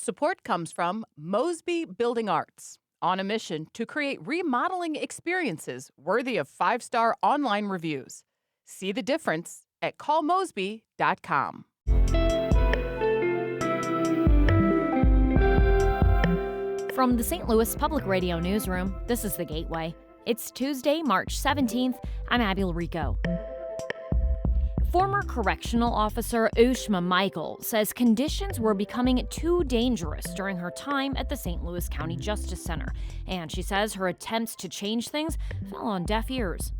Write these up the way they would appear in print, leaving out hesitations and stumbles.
Support comes from Mosby Building Arts, on a mission to create remodeling experiences worthy of five-star online reviews. See the difference at callmosby.com. From the St. Louis Public Radio Newsroom, this is The Gateway. It's Tuesday, March 17th. I'm Abby Rico. Former correctional officer Ushma Michael says conditions were becoming too dangerous during her time at the St. Louis County Justice Center, and she says her attempts to change things fell on deaf ears.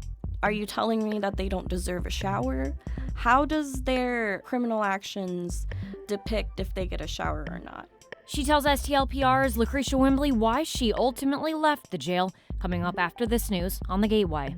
Are you telling me that they don't deserve a shower? How does their criminal actions depict if they get a shower or not? She tells STLPR's Lacretia Wimbley why she ultimately left the jail, coming up after this news on The Gateway.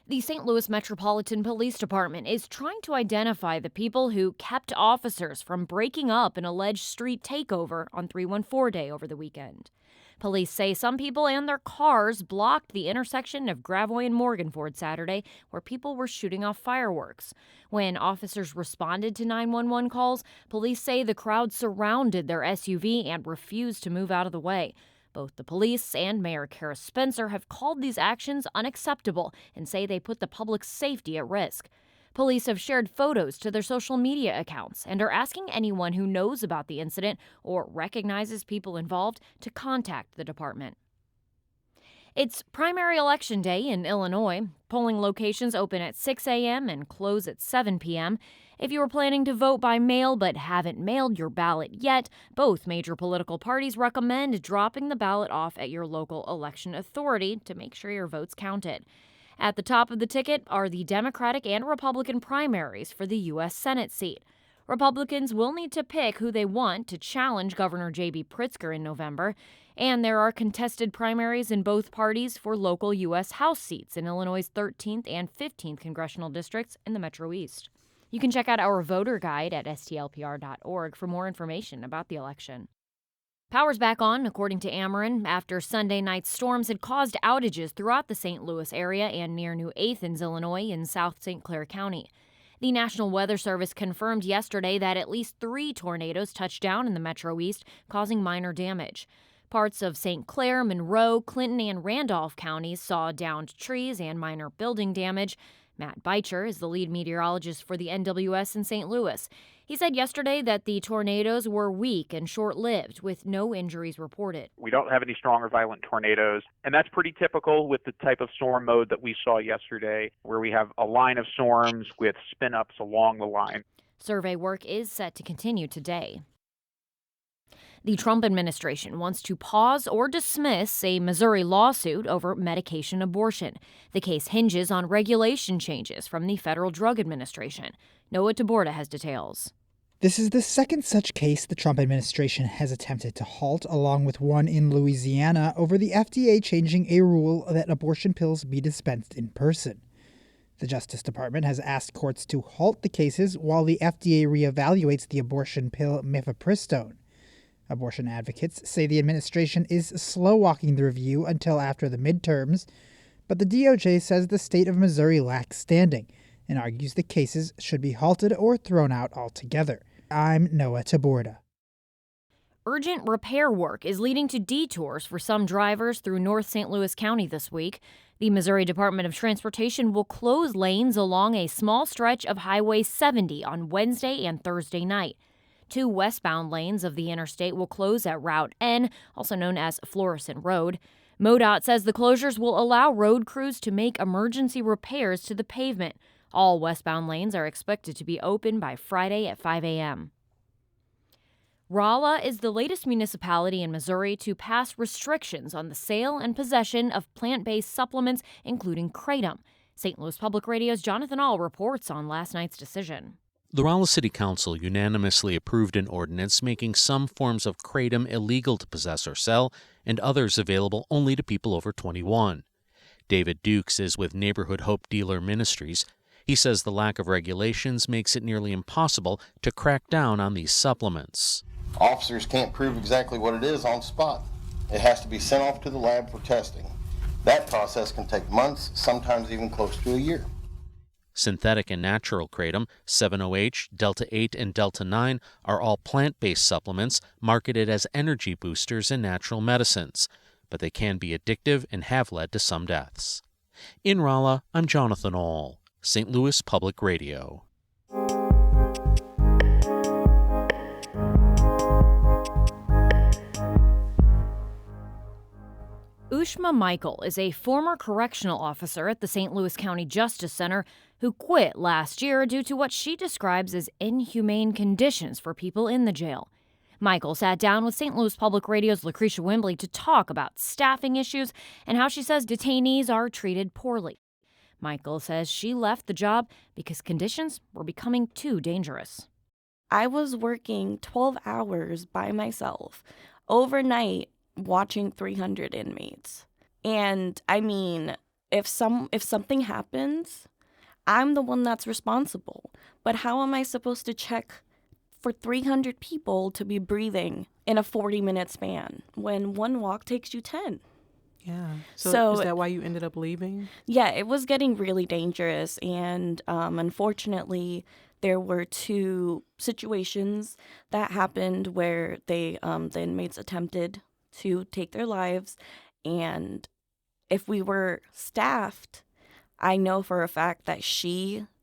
The St. Louis Metropolitan Police Department is trying to identify the people who kept officers from breaking up an alleged street takeover on 314 Day over the weekend. Police say some people and their cars blocked the intersection of Gravois and Morganford Saturday, where people were shooting off fireworks. When officers responded to 911 calls, police say the crowd surrounded their SUV and refused to move out of the way. Both the police and Mayor Kara Spencer have called these actions unacceptable and say they put the public's safety at risk. Police have shared photos to their social media accounts and are asking anyone who knows about the incident or recognizes people involved to contact the department. It's primary election day in Illinois. Polling locations open at 6 a.m. and close at 7 p.m. If you are planning to vote by mail but haven't mailed your ballot yet, both major political parties recommend dropping the ballot off at your local election authority to make sure your vote's counted. At the top of the ticket are the Democratic and Republican primaries for the U.S. Senate seat. Republicans will need to pick who they want to challenge Governor J.B. Pritzker in November, and there are contested primaries in both parties for local U.S. House seats in Illinois' 13th and 15th congressional districts in the Metro East. You can check out our voter guide at stlpr.org for more information about the election. Power's back on, according to Ameren, after Sunday night's storms had caused outages throughout the St. Louis area and near New Athens, Illinois, in South St. Clair County. The National Weather Service confirmed yesterday that at least 3 tornadoes touched down in the Metro East, causing minor damage. Parts of St. Clair, Monroe, Clinton, and Randolph counties saw downed trees and minor building damage. Matt Beicher is the lead meteorologist for the NWS in St. Louis. He said yesterday that the tornadoes were weak and short-lived, with no injuries reported. We don't have any strong or violent tornadoes, and that's pretty typical with the type of storm mode that we saw yesterday, where we have a line of storms with spin-ups along the line. Survey work is set to continue today. The Trump administration wants to pause or dismiss a Missouri lawsuit over medication abortion. The case hinges on regulation changes from the Federal Drug Administration. Noah Taborda has details. This is the second such case the Trump administration has attempted to halt, along with one in Louisiana over the FDA changing a rule that abortion pills be dispensed in person. The Justice Department has asked courts to halt the cases while the FDA reevaluates the abortion pill mifepristone. Abortion advocates say the administration is slow-walking the review until after the midterms, but the DOJ says the state of Missouri lacks standing and argues the cases should be halted or thrown out altogether. I'm Noah Taborda. Urgent repair work is leading to detours for some drivers through North St. Louis County this week. The Missouri Department of Transportation will close lanes along a small stretch of Highway 70 on Wednesday and Thursday night. 2 westbound lanes of the interstate will close at Route N, also known as Florissant Road. MoDOT says the closures will allow road crews to make emergency repairs to the pavement. All westbound lanes are expected to be open by Friday at 5 a.m. Rolla is the latest municipality in Missouri to pass restrictions on the sale and possession of plant-based supplements, including kratom. St. Louis Public Radio's Jonathan Ahl reports on last night's decision. The Rolla City Council unanimously approved an ordinance making some forms of kratom illegal to possess or sell, and others available only to people over 21. David Dukes is with Neighborhood Hope Dealer Ministries. He says the lack of regulations makes it nearly impossible to crack down on these supplements. Officers can't prove exactly what it is on the spot. It has to be sent off to the lab for testing. That process can take months, sometimes even close to a year. Synthetic and natural kratom, 7-OH, Delta-8, and Delta-9 are all plant-based supplements marketed as energy boosters in natural medicines, but they can be addictive and have led to some deaths. In Rolla, I'm Jonathan Ahl, St. Louis Public Radio. Ushma Michael is a former correctional officer at the St. Louis County Justice Center who quit last year due to what she describes as inhumane conditions for people in the jail. Michael sat down with St. Louis Public Radio's Lacretia Wimbley to talk about staffing issues and how she says detainees are treated poorly. Michael says she left the job because conditions were becoming too dangerous. I was working 12 hours by myself overnight watching 300 inmates. And I mean, if something happens, I'm the one that's responsible. But how am I supposed to check for 300 people to be breathing in a 40-minute span when one walk takes you 10? Yeah. So is that why you ended up leaving? Yeah, it was getting really dangerous. And unfortunately, there were 2 situations that happened where the inmates attempted to take their lives. And if we were staffed, I know for a fact that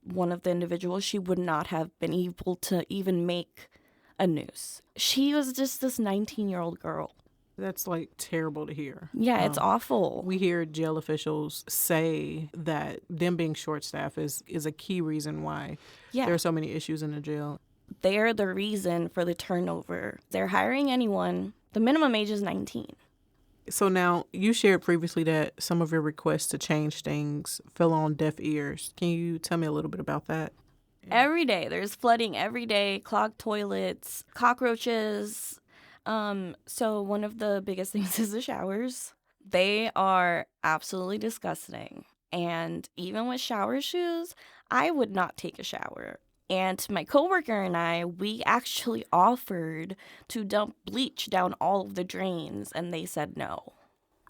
one of the individuals, she would not have been able to even make a noose. She was just this 19-year-old girl. That's terrible to hear. Yeah, it's awful. We hear jail officials say that them being short-staffed is a key reason why there are so many issues in the jail. They're the reason for the turnover. They're hiring anyone. The minimum age is 19. So now, you shared previously that some of your requests to change things fell on deaf ears. Can you tell me a little bit about that? Every day. There's flooding every day, clogged toilets, cockroaches. So one of the biggest things is the showers. They are absolutely disgusting. And even with shower shoes, I would not take a shower. And my coworker and I, we actually offered to dump bleach down all of the drains, and they said no.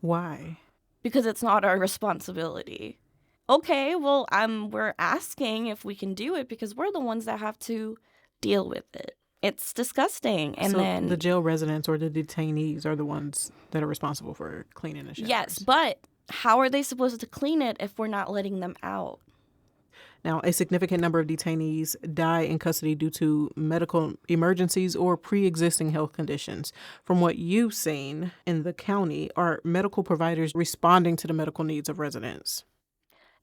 Why? Because it's not our responsibility. Okay, well, we're asking if we can do it because we're the ones that have to deal with it. It's disgusting. And so then the jail residents or the detainees are the ones that are responsible for cleaning the showers. Yes, but how are they supposed to clean it if we're not letting them out? Now, a significant number of detainees die in custody due to medical emergencies or pre-existing health conditions. From what you've seen in the county, are medical providers responding to the medical needs of residents?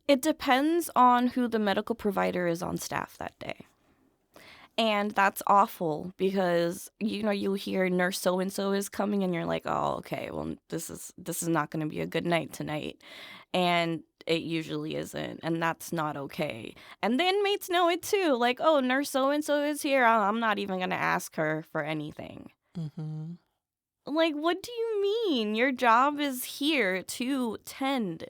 It depends on who the medical provider is on staff that day. And that's awful because, you hear nurse so-and-so is coming and you're like, oh, okay, well, this is not going to be a good night tonight. And it usually isn't. And that's not okay. And the inmates know it too. Like, oh, nurse so-and-so is here. I'm not even going to ask her for anything. Mm-hmm. Like, what do you mean? Your job is here to tend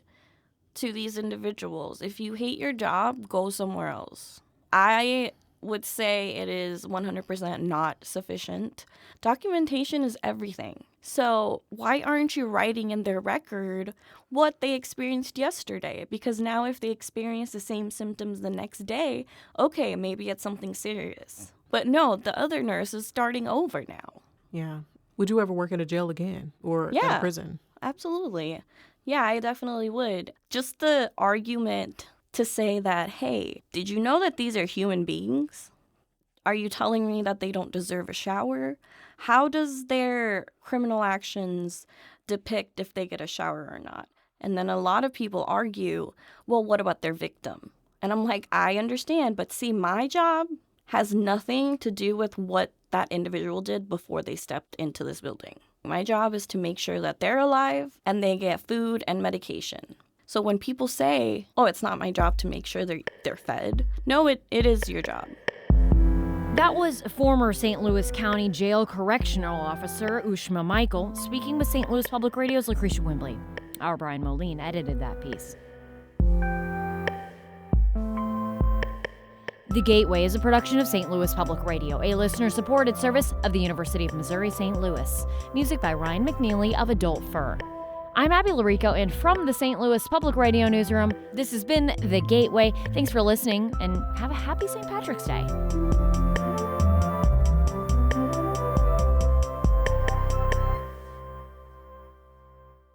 to these individuals. If you hate your job, go somewhere else. I would say it is 100% not sufficient. Documentation is everything. So why aren't you writing in their record what they experienced yesterday? Because now if they experience the same symptoms the next day, okay, maybe it's something serious. But no, the other nurse is starting over now. Yeah. Would you ever work in a jail again or in a prison? Absolutely. Yeah, I definitely would. Just the argument to say that, hey, did you know that these are human beings? Are you telling me that they don't deserve a shower? How does their criminal actions depict if they get a shower or not? And then a lot of people argue, well, what about their victim? And I'm like, I understand, but see, my job has nothing to do with what that individual did before they stepped into this building. My job is to make sure that they're alive and they get food and medication. So when people say, oh, it's not my job to make sure they're fed, no, it is your job. That was former St. Louis County Jail Correctional Officer Ushma Michael speaking with St. Louis Public Radio's Lacretia Wimbley. Our Brian Moline edited that piece. The Gateway is a production of St. Louis Public Radio, a listener-supported service of the University of Missouri St. Louis. Music by Ryan McNeely of Adult Fur. I'm Abby Larico, and from the St. Louis Public Radio Newsroom, this has been The Gateway. Thanks for listening, and have a happy St. Patrick's Day.